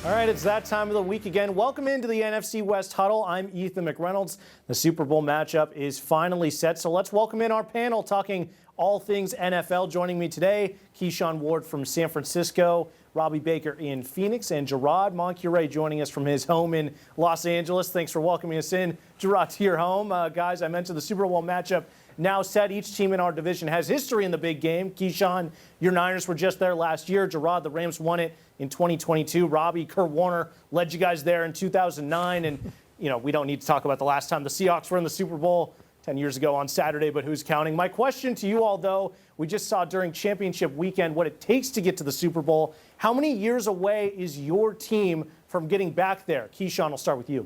All right, it's that time of the week again. Welcome into the NFC West Huddle. I'm Ethan McReynolds. The Super Bowl matchup is finally set, so let's welcome in our panel talking all things NFL. Joining me today, Keyshawn Ward from San Francisco, Robbie Baker in Phoenix, and Gerard Moncure joining us from his home in Los Angeles. Thanks for welcoming us in, Gerard, to your home. Guys, I mentioned the Super Bowl matchup now set. Each team in our division has history in the big game. Keyshawn, your Niners were just there last year. Gerard, the Rams won it in 2022. Robbie, Kurt Warner led you guys there in 2009. And, you know, we don't need to talk about the last time the Seahawks were in the Super Bowl 10 years ago on Saturday, but who's counting? My question to you all, though, we just saw during championship weekend what it takes to get to the Super Bowl. How many years away is your team from getting back there? Keyshawn, I'll start with you.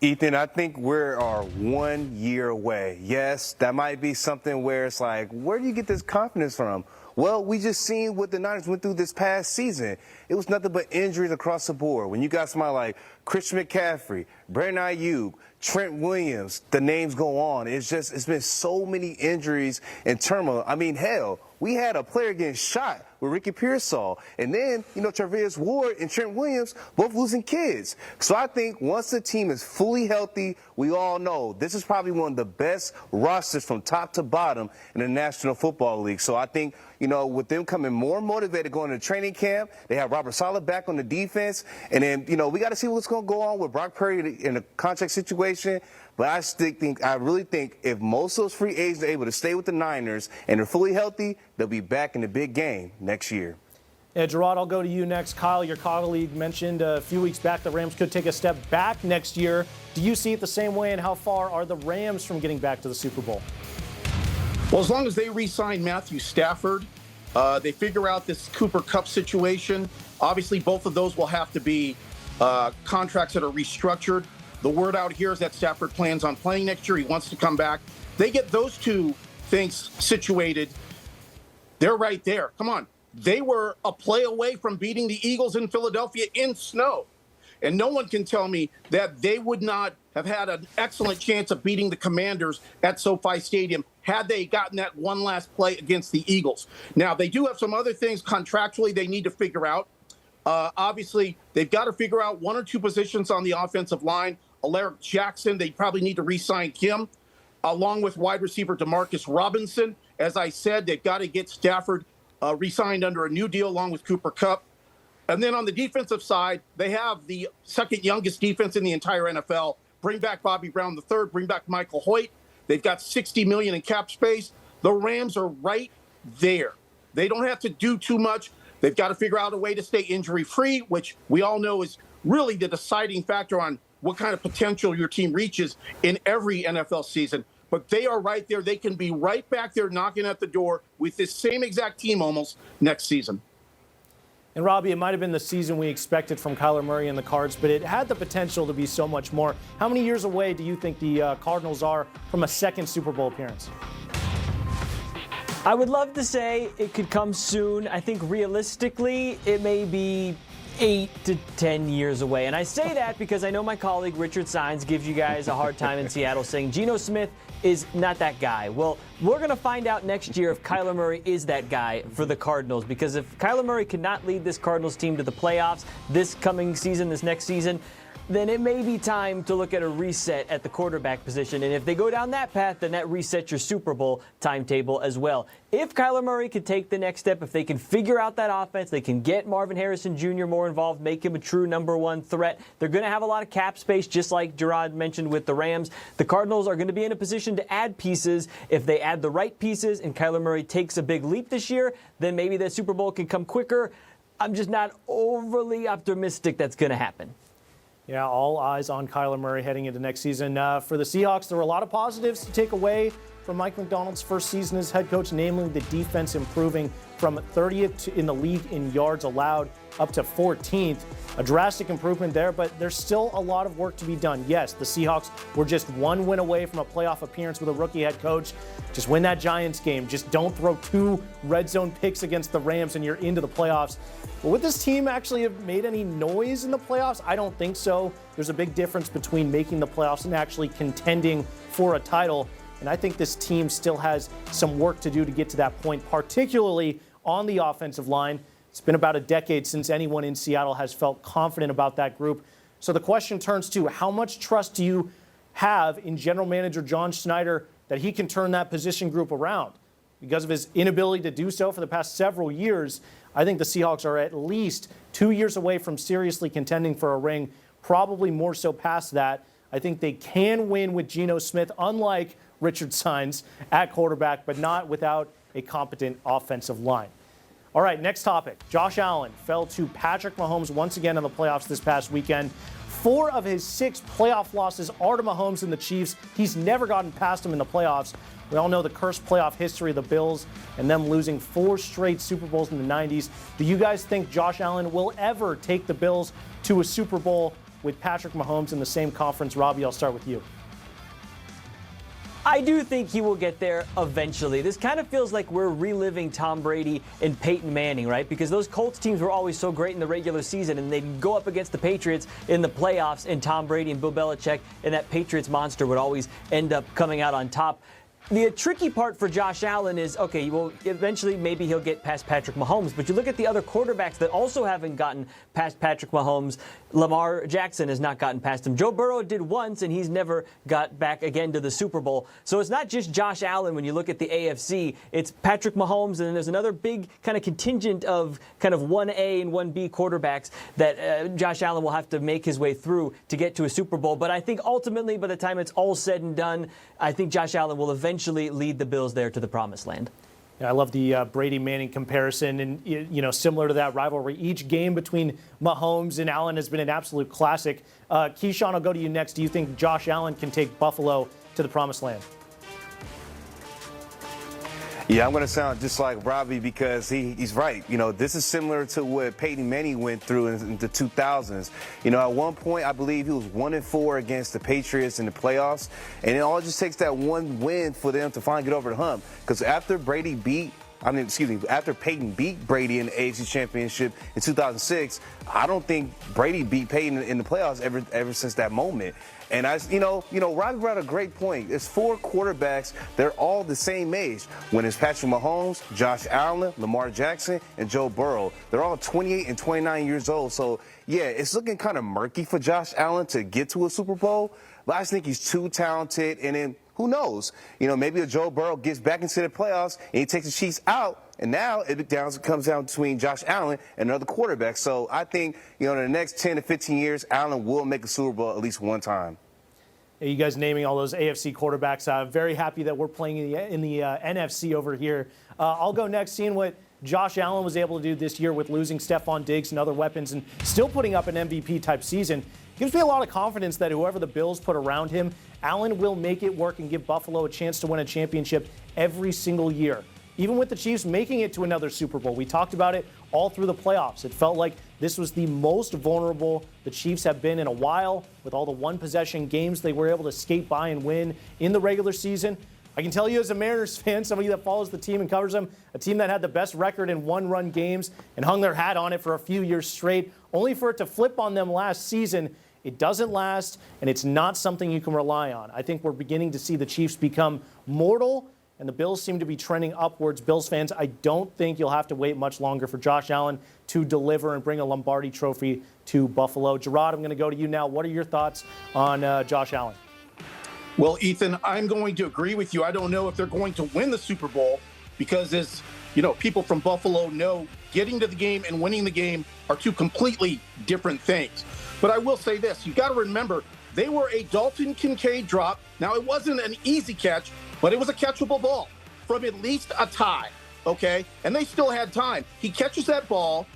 Ethan, I think we are 1 year away. Yes, that might be something where it's like, where do you get this confidence from? Well, we just seen what the Niners went through this past season. It was nothing but injuries across the board. When you got somebody like Christian McCaffrey, Brandon Ayuk, Trent Williams, the names go on. It's been so many injuries and turmoil. I mean, hell, we had a player getting shot with Ricky Pearsall. And then, you know, Travis Ward and Trent Williams both losing kids. So I think once the team is fully healthy, we all know this is probably one of the best rosters from top to bottom in the National Football League. So I think, you know, with them coming more motivated going to training camp, they have Robert Saleh back on the defense. And then, you know, we got to see what's going to go on with Brock Purdy in the contract situation. But I really think if most of those free agents are able to stay with the Niners and they're fully healthy, they'll be back in the big game next year. Yeah, Gerard, I'll go to you next. Kyle, your colleague, mentioned a few weeks back the Rams could take a step back next year. Do you see it the same way, and how far are the Rams from getting back to the Super Bowl? Well, as long as they re-sign Matthew Stafford, they figure out this Cooper Kupp situation. Obviously, both of those will have to be contracts that are restructured. The word out here is that Stafford plans on playing next year. He wants to come back. They get those two things situated. They're right there. Come on. They were a play away from beating the Eagles in Philadelphia in snow. And no one can tell me that they would not have had an excellent chance of beating the Commanders at SoFi Stadium had they gotten that one last play against the Eagles. Now, they do have some other things contractually they need to figure out. Obviously, they've got to figure out one or two positions on the offensive line. Alaric Jackson, they probably need to re-sign him, along with wide receiver Demarcus Robinson. As I said, they've got to get Stafford re-signed under a new deal along with Cooper Kupp. And then on the defensive side, they have the second youngest defense in the entire NFL. Bring back Bobby Brown III, bring back Michael Hoyt. They've got $60 million in cap space. The Rams are right there. They don't have to do too much. They've got to figure out a way to stay injury-free, which we all know is really the deciding factor on what kind of potential your team reaches in every NFL season. But they are right there. They can be right back there knocking at the door with this same exact team almost next season. And Robbie, it might have been the season we expected from Kyler Murray and the Cards, but it had the potential to be so much more. How many years away do you think the Cardinals are from a second Super Bowl appearance? I would love to say it could come soon. I think realistically it may be 8 to 10 years away. And I say that because I know my colleague Richard Sines gives you guys a hard time in Seattle saying Geno Smith is not that guy. Well, we're going to find out next year if Kyler Murray is that guy for the Cardinals, because if Kyler Murray cannot lead this Cardinals team to the playoffs this coming season, this next season, then it may be time to look at a reset at the quarterback position. And if they go down that path, then that resets your Super Bowl timetable as well. If Kyler Murray can take the next step, if they can figure out that offense, they can get Marvin Harrison Jr. more involved, make him a true number one threat. They're going to have a lot of cap space, just like Gerard mentioned with the Rams. The Cardinals are going to be in a position to add pieces. If they add the right pieces and Kyler Murray takes a big leap this year, then maybe the Super Bowl can come quicker. I'm just not overly optimistic that's going to happen. Yeah, all eyes on Kyler Murray heading into next season. For the Seahawks, there were a lot of positives to take away from Mike McDonald's first season as head coach, namely the defense improving from 30th in the league in yards allowed up to 14th. A drastic improvement there, but there's still a lot of work to be done. Yes, the Seahawks were just one win away from a playoff appearance with a rookie head coach. Just win that Giants game. Just don't throw 2 red zone picks against the Rams and you're into the playoffs. But would this team actually have made any noise in the playoffs? I don't think so. There's a big difference between making the playoffs and actually contending for a title. And I think this team still has some work to do to get to that point, particularly on the offensive line. It's been about a decade since anyone in Seattle has felt confident about that group. So the question turns to, how much trust do you have in general manager John Schneider that he can turn that position group around? Because of his inability to do so for the past several years, I think the Seahawks are at least 2 years away from seriously contending for a ring, probably more so past that. I think they can win with Geno Smith, unlike Richard Sines at quarterback, but not without a competent offensive line. All right, next topic. Josh Allen fell to Patrick Mahomes once again in the playoffs this past weekend. 4 of his 6 playoff losses are to Mahomes and the Chiefs. He's never gotten past them in the playoffs. We all know the cursed playoff history of the Bills and them losing 4 straight Super Bowls in the 90s. Do you guys think Josh Allen will ever take the Bills to a Super Bowl with Patrick Mahomes in the same conference? Robbie, I'll start with you. I do think he will get there eventually. This kind of feels like we're reliving Tom Brady and Peyton Manning, right? Because those Colts teams were always so great in the regular season, and they'd go up against the Patriots in the playoffs, and Tom Brady and Bill Belichick and that Patriots monster would always end up coming out on top. The tricky part for Josh Allen is, okay, well, eventually maybe he'll get past Patrick Mahomes, but you look at the other quarterbacks that also haven't gotten past Patrick Mahomes. Lamar Jackson has not gotten past him. Joe Burrow did once, and he's never got back again to the Super Bowl. So it's not just Josh Allen when you look at the AFC. It's Patrick Mahomes, and then there's another big kind of contingent of kind of 1A and 1B quarterbacks that Josh Allen will have to make his way through to get to a Super Bowl. But I think ultimately, by the time it's all said and done, I think Josh Allen will eventually lead the Bills there to the promised land. Yeah, I love the Brady-Manning comparison, and similar to that rivalry, each game between Mahomes and Allen has been an absolute classic. Keyshawn, I'll go to you next. Do you think Josh Allen can take Buffalo to the promised land? Yeah, I'm going to sound just like Robbie because he's right. This is similar to what Peyton Manning went through in the 2000s. At one point, I believe he was 1-4 against the Patriots in the playoffs, and it all just takes that one win for them to finally get over the hump. Because after Peyton beat Brady in the AFC Championship in 2006, I don't think Brady beat Peyton in the playoffs ever since that moment. And Robbie brought a great point. There's 4 quarterbacks. They're all the same age. When it's Patrick Mahomes, Josh Allen, Lamar Jackson, and Joe Burrow. They're all 28 and 29 years old. So, yeah, it's looking kind of murky for Josh Allen to get to a Super Bowl. But I just think he's too talented. And then who knows? Maybe a Joe Burrow gets back into the playoffs and he takes the Chiefs out. And now it comes down between Josh Allen and another quarterback. So I think, in the next 10 to 15 years, Allen will make a Super Bowl at least one time. You guys naming all those AFC quarterbacks. I'm very happy that we're playing in the NFC over here. I'll go next, seeing what Josh Allen was able to do this year with losing Stephon Diggs and other weapons and still putting up an MVP-type season. Gives me a lot of confidence that whoever the Bills put around him, Allen will make it work and give Buffalo a chance to win a championship every single year. Even with the Chiefs making it to another Super Bowl. We talked about it all through the playoffs. It felt like this was the most vulnerable the Chiefs have been in a while. With all the one-possession games they were able to skate by and win in the regular season. I can tell you as a Mariners fan, somebody that follows the team and covers them, a team that had the best record in one-run games and hung their hat on it for a few years straight, only for it to flip on them last season. It doesn't last, and it's not something you can rely on. I think we're beginning to see the Chiefs become mortal, and the Bills seem to be trending upwards. Bills fans, I don't think you'll have to wait much longer for Josh Allen to deliver and bring a Lombardi trophy to Buffalo. Gerard, I'm going to go to you now. What are your thoughts on Josh Allen? Well, Ethan, I'm going to agree with you. I don't know if they're going to win the Super Bowl because, as people from Buffalo know, getting to the game and winning the game are 2 completely different things. But I will say this. You've got to remember, they were a Dalton Kincaid drop. Now, it wasn't an easy catch, but it was a catchable ball from at least a tie, okay? And they still had time. He catches that ball.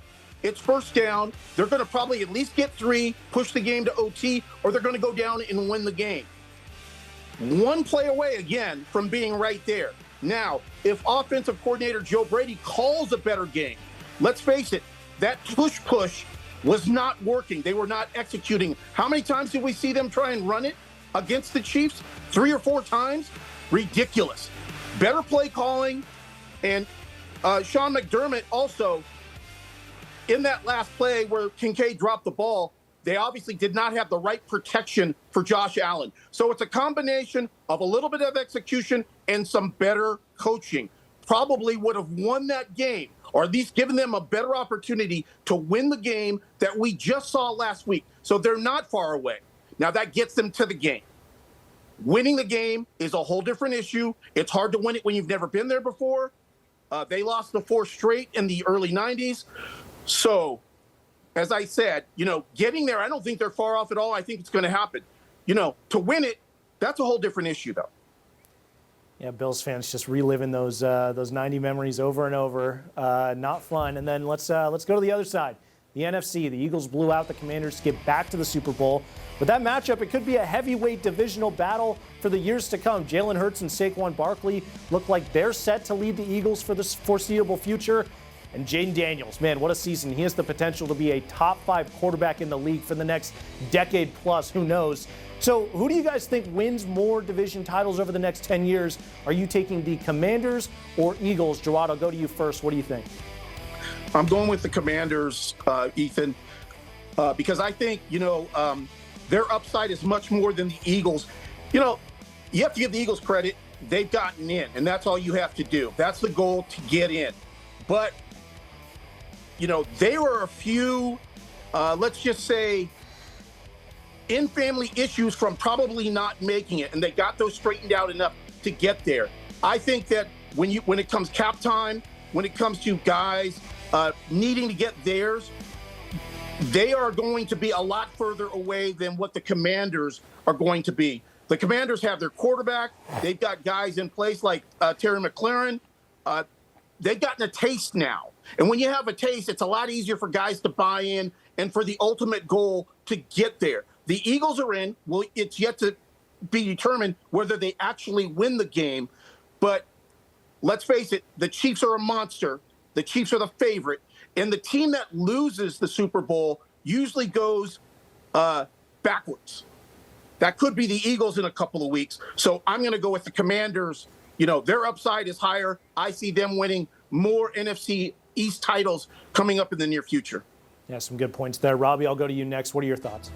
It's first down. They're going to probably at least get 3, push the game to OT, or they're going to go down and win the game. 1 play away, again, from being right there. Now, if offensive coordinator Joe Brady calls a better game, let's face it, that push was not working. They were not executing. How many times did we see them try and run it against the Chiefs? 3 or 4 times? Ridiculous. Better play calling. And Sean McDermott also, in that last play where Kincaid dropped the ball, they obviously did not have the right protection for Josh Allen. So it's a combination of a little bit of execution and some better coaching. probably would have won that game, or at least given them a better opportunity to win the game that we just saw last week. So they're not far away. Now that gets them to the game. Winning the game is a whole different issue. It's hard to win it when you've never been there before. They lost the 4 straight in the early 90s. So, as I said, getting there, I don't think they're far off at all. I think it's going to happen. To win it, that's a whole different issue, though. Yeah, Bills fans just reliving those 90 memories over and over. Not fun. And then let's go to the other side. The NFC, the Eagles blew out the Commanders to get back to the Super Bowl. But that matchup, it could be a heavyweight divisional battle for the years to come. Jalen Hurts and Saquon Barkley look like they're set to lead the Eagles for the foreseeable future. And Jaden Daniels, man, what a season. He has the potential to be a top 5 quarterback in the league for the next decade plus. Who knows? So who do you guys think wins more division titles over the next 10 years? Are you taking the Commanders or Eagles? Gerard, I'll go to you first. What do you think? I'm going with the Commanders, Ethan, because I think, their upside is much more than the Eagles. You have to give the Eagles credit. They've gotten in, and that's all you have to do. That's the goal, to get in. But, they were a few, let's just say, in-family issues from probably not making it, and they got those straightened out enough to get there. I think that when it comes cap time, when it comes to guys needing to get theirs, they are going to be a lot further away than what the Commanders are going to be. The Commanders have their quarterback. They've got guys in place like Terry McLaurin. They've gotten a taste now. And when you have a taste, it's a lot easier for guys to buy in and for the ultimate goal to get there. The Eagles are in. Well, it's yet to be determined whether they actually win the game. But let's face it, the Chiefs are a monster. The Chiefs are the favorite. And the team that loses the Super Bowl usually goes backwards. That could be the Eagles in a couple of weeks. So I'm going to go with the Commanders. Their upside is higher. I see them winning more NFC East titles coming up in the near future. Yeah, some good points there. Robbie, I'll go to you next. What are your thoughts?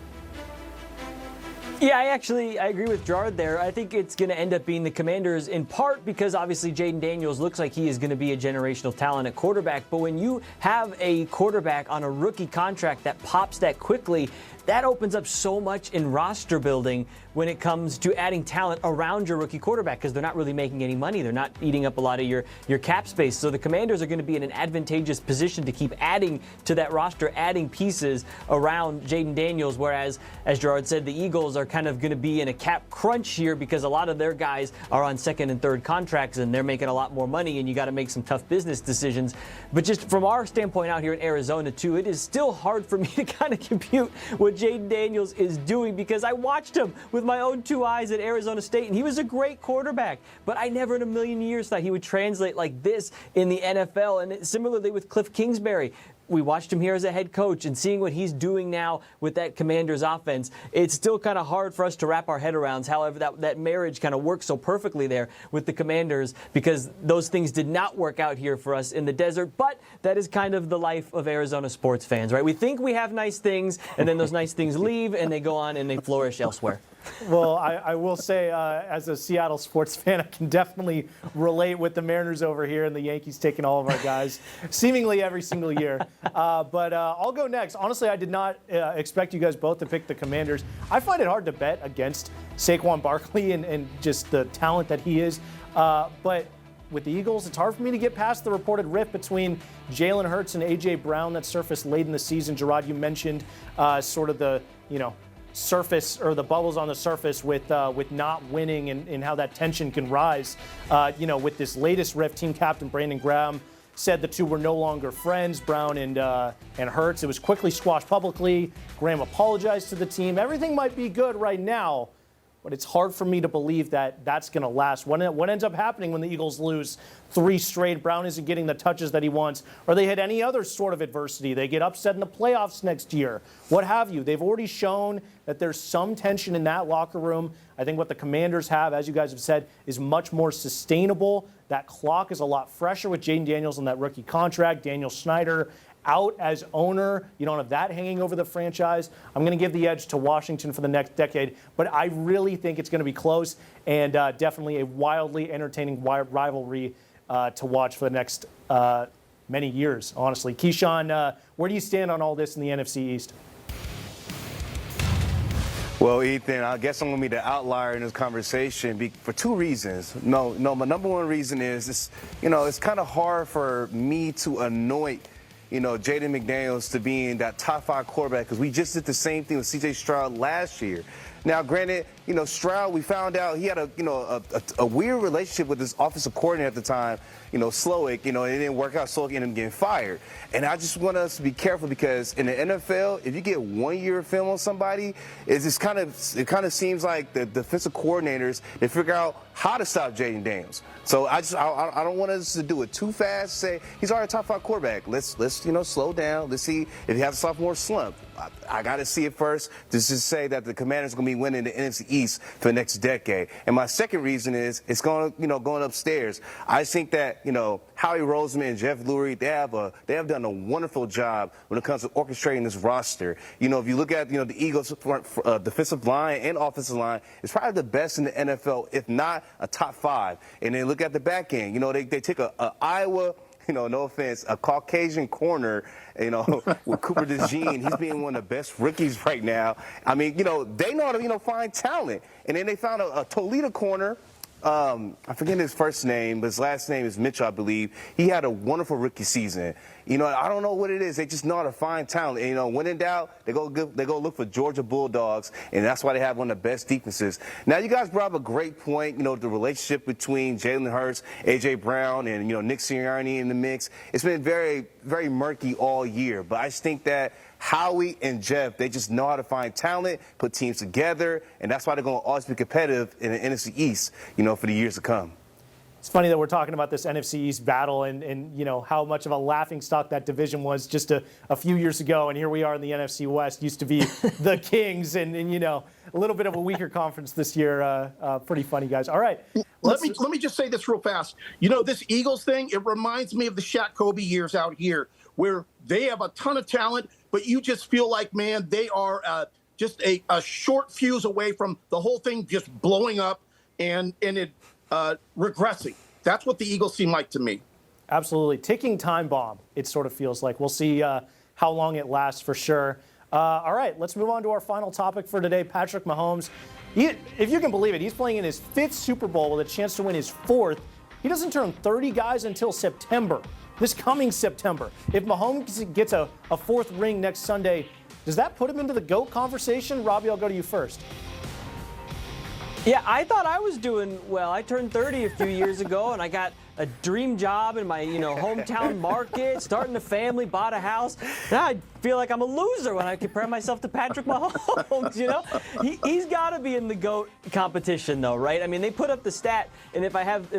Yeah, I agree with Gerard there. I think it's going to end up being the Commanders in part because obviously Jaden Daniels looks like he is going to be a generational talent at quarterback. But when you have a quarterback on a rookie contract that pops that quickly, that opens up so much in roster building when it comes to adding talent around your rookie quarterback because they're not really making any money. They're not eating up a lot of your cap space. So the Commanders are going to be in an advantageous position to keep adding to that roster, adding pieces around Jaden Daniels, whereas, as Gerard said, the Eagles are kind of going to be in a cap crunch here because a lot of their guys are on second and third contracts and they're making a lot more money and you got to make some tough business decisions. But just from our standpoint out here in Arizona, too, it is still hard for me to kind of compute what Jaden Daniels is doing because I watched him with my own 2 eyes at Arizona State, and he was a great quarterback. But I never in a million years thought he would translate like this in the NFL. And similarly with Cliff Kingsbury. We watched him here as a head coach, and seeing what he's doing now with that Commanders offense, it's still kind of hard for us to wrap our head around. However, that marriage kind of works so perfectly there with the Commanders because those things did not work out here for us in the desert. But that is kind of the life of Arizona sports fans, right? We think we have nice things, and then those nice things leave, and they go on and they flourish elsewhere. Well, I will say, as a Seattle sports fan, I can definitely relate with the Mariners over here and the Yankees taking all of our guys seemingly every single year. But I'll go next. Honestly, I did not expect you guys both to pick the Commanders. I find it hard to bet against Saquon Barkley and just the talent that he is. But with the Eagles, it's hard for me to get past the reported rift between Jalen Hurts and A.J. Brown that surfaced late in the season. Gerard, you mentioned sort of the, surface or the bubbles on the surface with not winning and how that tension can rise. With this latest rift, team captain Brandon Graham said the two were no longer friends, Brown and Hurts. It was quickly squashed publicly. Graham apologized to the team. Everything might be good right now, but it's hard for me to believe that that's going to last. What ends up happening when the Eagles lose 3 straight? Brown isn't getting the touches that he wants, or they hit any other sort of adversity. They get upset in the playoffs next year, what have you. They've already shown that there's some tension in that locker room. I think what the Commanders have, as you guys have said, is much more sustainable. That clock is a lot fresher with Jaden Daniels on that rookie contract. Daniel Snyder out as owner. You don't have that hanging over the franchise. I'm going to give the edge to Washington for the next decade, but I really think it's going to be close and definitely a wildly entertaining rivalry to watch for the next many years, honestly. Keyshawn, where do you stand on all this in the NFC East? Well, Ethan, I guess I'm going to be the outlier in this conversation for two reasons. No, my number one reason is, it's kind of hard for me to anoint, Jaden McDaniels to being that top 5 quarterback because we just did the same thing with C.J. Stroud last year. Now, granted, Stroud, we found out he had a weird relationship with his offensive coordinator at the time, Slowick, it didn't work out. Slowick ended up getting fired. And I just want us to be careful because in the NFL, if you get 1 year of film on somebody, it kind of seems like the defensive coordinators, they figure out how to stop Jaden Daniels. So I don't want us to do it too fast. Say he's already a top 5 quarterback. Let's slow down. Let's see if he has a sophomore slump. I got to see it first to just say that the Commanders are going to be winning the NFC East for the next decade. And my second reason is it's going upstairs. I think that Howie Roseman and Jeff Lurie, they have done a wonderful job when it comes to orchestrating this roster. If you look at the Eagles' defensive line and offensive line, it's probably the best in the NFL, if not a top 5. And then look at the back end. They take a Iowa. No offense, a Caucasian corner, with Cooper DeJean. He's being one of the best rookies right now. I mean, they know how to, find talent. And then they found a Toledo corner. I forget his first name, but his last name is Mitchell, I believe. He had a wonderful rookie season. I don't know what it is. They just know how to find talent. And, when in doubt, they go look for Georgia Bulldogs, and that's why they have one of the best defenses. Now, you guys brought up a great point. The relationship between Jalen Hurts, A.J. Brown, and, Nick Sirianni in the mix. It's been very, very murky all year. But I just think that Howie and Jeff, they just know how to find talent, put teams together, and that's why they're going to always be competitive in the NFC East, for the years to come. It's funny that we're talking about this NFC East battle and how much of a laughingstock that division was just a few years ago, and here we are in the NFC West. Used to be the Kings, and a little bit of a weaker conference this year. Pretty funny, guys. All right. Let me just say this real fast. This Eagles thing, it reminds me of the Shaq Kobe years out here, where they have a ton of talent, but you just feel like, man, they are just a short fuse away from the whole thing just blowing up and it regressing. That's what the Eagles seem like to me. Absolutely. Ticking time bomb, it sort of feels like. We'll see how long it lasts for sure. All right, let's move on to our final topic for today. Patrick Mahomes, if you can believe it, he's playing in his 5th Super Bowl with a chance to win his 4th. He doesn't turn 30, guys, until September. This coming September. If Mahomes gets a 4th ring next Sunday, does that put him into the GOAT conversation? Robbie, I'll go to you first. Yeah, I thought I was doing well. I turned 30 a few years ago, and I got a dream job in my, hometown market, starting a family, bought a house. Now I feel like I'm a loser when I compare myself to Patrick Mahomes, He's got to be in the GOAT competition, though, right? I mean, they put up the stat, and if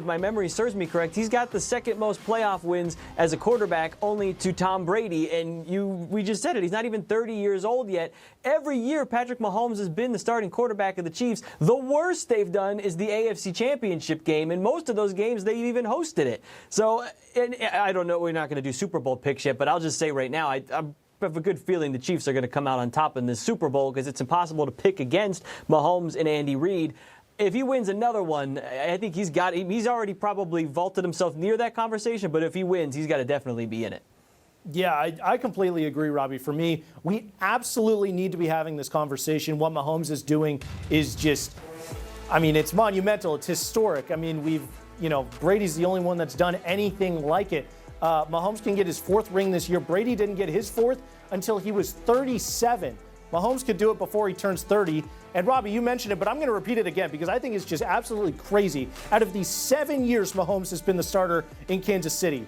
my memory serves me correct, he's got the 2nd most playoff wins as a quarterback, only to Tom Brady, and we just said it, he's not even 30 years old yet. Every year, Patrick Mahomes has been the starting quarterback of the Chiefs. The worst they've done is the AFC Championship game, and most of those games, they've even hosted it. So, and I don't know, we're not going to do Super Bowl picks yet, but I'll just say right now, I have a good feeling the Chiefs are going to come out on top in this Super Bowl because it's impossible to pick against Mahomes and Andy Reid. If he wins another one, I think he's already probably vaulted himself near that conversation, but if he wins, he's got to definitely be in it. Yeah, I completely agree, Robbie. For me, we absolutely need to be having this conversation. What Mahomes is doing is just, it's monumental. It's historic. Brady's the only one that's done anything like it. Mahomes can get his 4th ring this year. Brady didn't get his 4th until he was 37. Mahomes could do it before he turns 30. And Robbie, you mentioned it, but I'm going to repeat it again because I think it's just absolutely crazy. Out of these 7 years Mahomes has been the starter in Kansas City,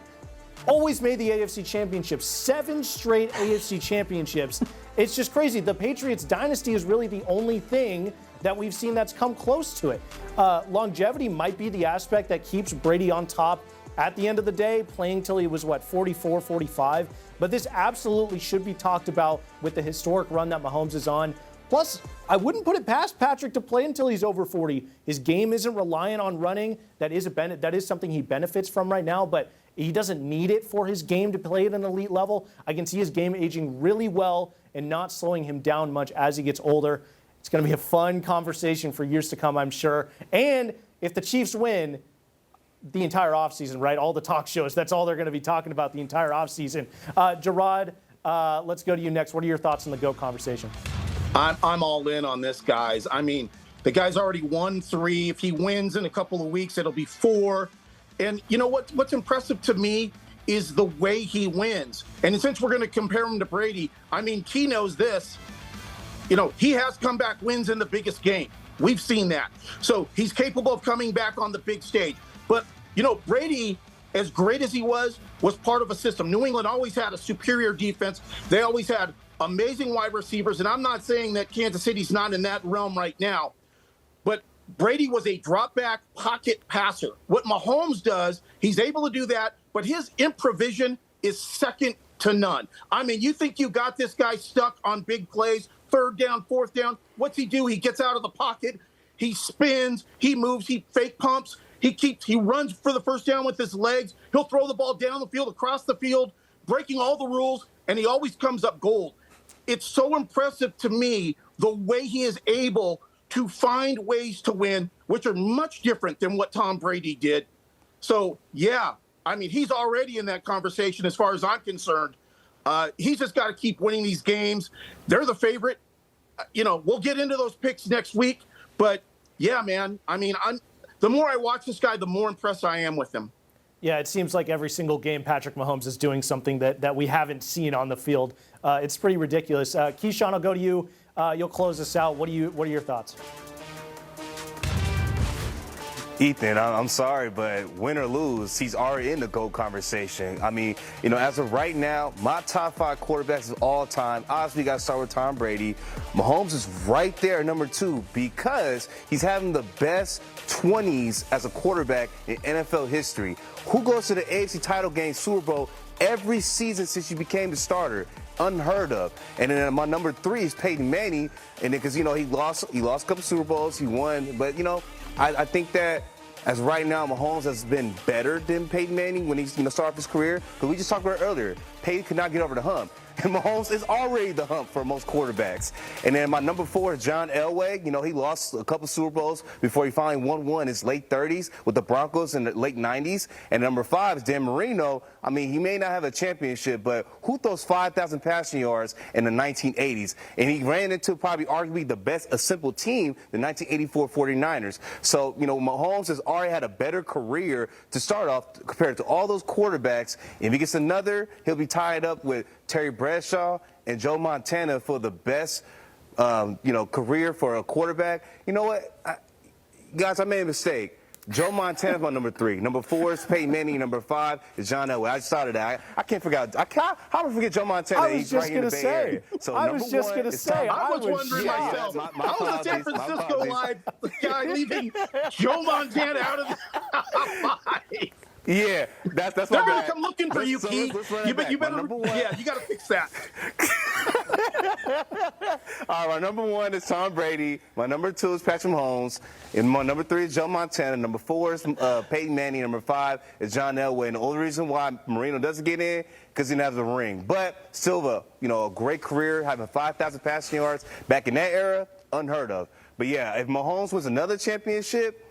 always made the AFC Championship, 7 straight AFC Championships. It's just crazy. The Patriots dynasty is really the only thing that we've seen that's come close to it. Longevity might be the aspect that keeps Brady on top at the end of the day, playing till he was, 44, 45. But this absolutely should be talked about with the historic run that Mahomes is on. Plus, I wouldn't put it past Patrick to play until he's over 40. His game isn't reliant on running. That is something he benefits from right now, but he doesn't need it for his game to play at an elite level. I can see his game aging really well and not slowing him down much as he gets older. It's going to be a fun conversation for years to come, I'm sure. And if the Chiefs win, the entire offseason, right? All the talk shows, that's all they're going to be talking about the entire offseason. Gerard, let's go to you next. What are your thoughts on the GOAT conversation? I'm all in on this, guys. I mean, the guy's already won 3. If he wins in a couple of weeks, it'll be 4. And you know what's impressive to me is the way he wins. And since we're going to compare him to Brady, I mean, Key knows this. You know, he has comeback wins in the biggest game. We've seen that. So he's capable of coming back on the big stage. But, you know, Brady, as great as he was part of a system. New England always had a superior defense. They always had amazing wide receivers. And I'm not saying that Kansas City's not in that realm right now. But Brady was a drop-back pocket passer. What Mahomes does, he's able to do that, but his improvisation is second to none. I mean, you think you got this guy stuck on big plays, 3rd down, 4th down. What's he do? He gets out of the pocket. He spins. He moves. He fake pumps. He runs for the first down with his legs. He'll throw the ball down the field, across the field, breaking all the rules, and he always comes up gold. It's so impressive to me the way he is able to find ways to win, which are much different than what Tom Brady did. So, yeah, I mean, he's already in that conversation as far as I'm concerned. He's just got to keep winning these games. They're the favorite. You know, we'll get into those picks next week. But, yeah, man, I mean, the more I watch this guy, the more impressed I am with him. Yeah, it seems like every single game Patrick Mahomes is doing something that we haven't seen on the field. It's pretty ridiculous. Keyshawn, I'll go to you. You'll close this out. What are your thoughts? Ethan, I'm sorry, but win or lose, he's already in the GOAT conversation. I mean, you know, as of right now, my top 5 quarterbacks of all time, obviously you got to start with Tom Brady. Mahomes is right there at number 2 because he's having the best 20s as a quarterback in NFL history. Who goes to the AFC title game, Super Bowl, every season since he became the starter? Unheard of. And then my number 3 is Peyton Manning, and then because, you know, he lost a couple Super Bowls, he won, but, you know, I think that as right now, Mahomes has been better than Peyton Manning when he's started off his career. Because we just talked about it earlier, Peyton could not get over the hump. And Mahomes is already the hump for most quarterbacks. And then my number 4 is John Elway. You know, he lost a couple Super Bowls before he finally won one in his late 30s with the Broncos in the late 90s. And number 5 is Dan Marino. I mean, he may not have a championship, but who throws 5,000 passing yards in the 1980s? And he ran into probably arguably the best assembled team, the 1984 49ers. So, you know, Mahomes has already had a better career to start off compared to all those quarterbacks. If he gets another, he'll be tied up with Terry Bradshaw and Joe Montana for the best, career for a quarterback. You know what? Guys, I made a mistake. Joe Montana's my number 3. Number 4 is Peyton Manning. Number 5 is John Elway. I started that. I can't forget. How do I forget Joe Montana? I was just going to say. So I was just going to say. I was wondering myself. I was a San Francisco Live guy leaving Joe Montana out of the Yeah, that's what they're gonna come looking for you, Keith. You better, you got to fix that. All right, my number 1 is Tom Brady. My number 2 is Patrick Mahomes. And my number 3 is Joe Montana. Number 4 is Peyton Manning. Number 5 is John Elway. And the only reason why Marino doesn't get in because he doesn't have the ring. But still, a great career, having 5,000 passing yards back in that era, unheard of. But yeah, if Mahomes wins another championship,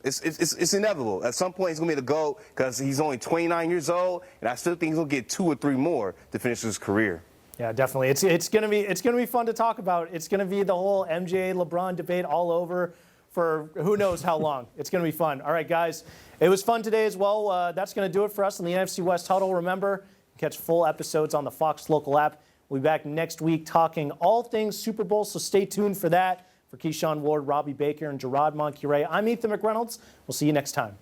it's inevitable. At some point, he's going to be the GOAT because he's only 29 years old, and I still think he'll get 2 or 3 more to finish his career. Yeah, definitely. It's gonna be fun to talk about. It's gonna be the whole MJ LeBron debate all over for who knows how long. It's gonna be fun. All right, guys, it was fun today as well. That's gonna do it for us on the NFC West Huddle. Remember, catch full episodes on the Fox Local app. We'll be back next week talking all things Super Bowl, so stay tuned for that. For Keyshawn Ward, Robbie Baker, and Gerard Moncure, I'm Ethan McReynolds. We'll see you next time.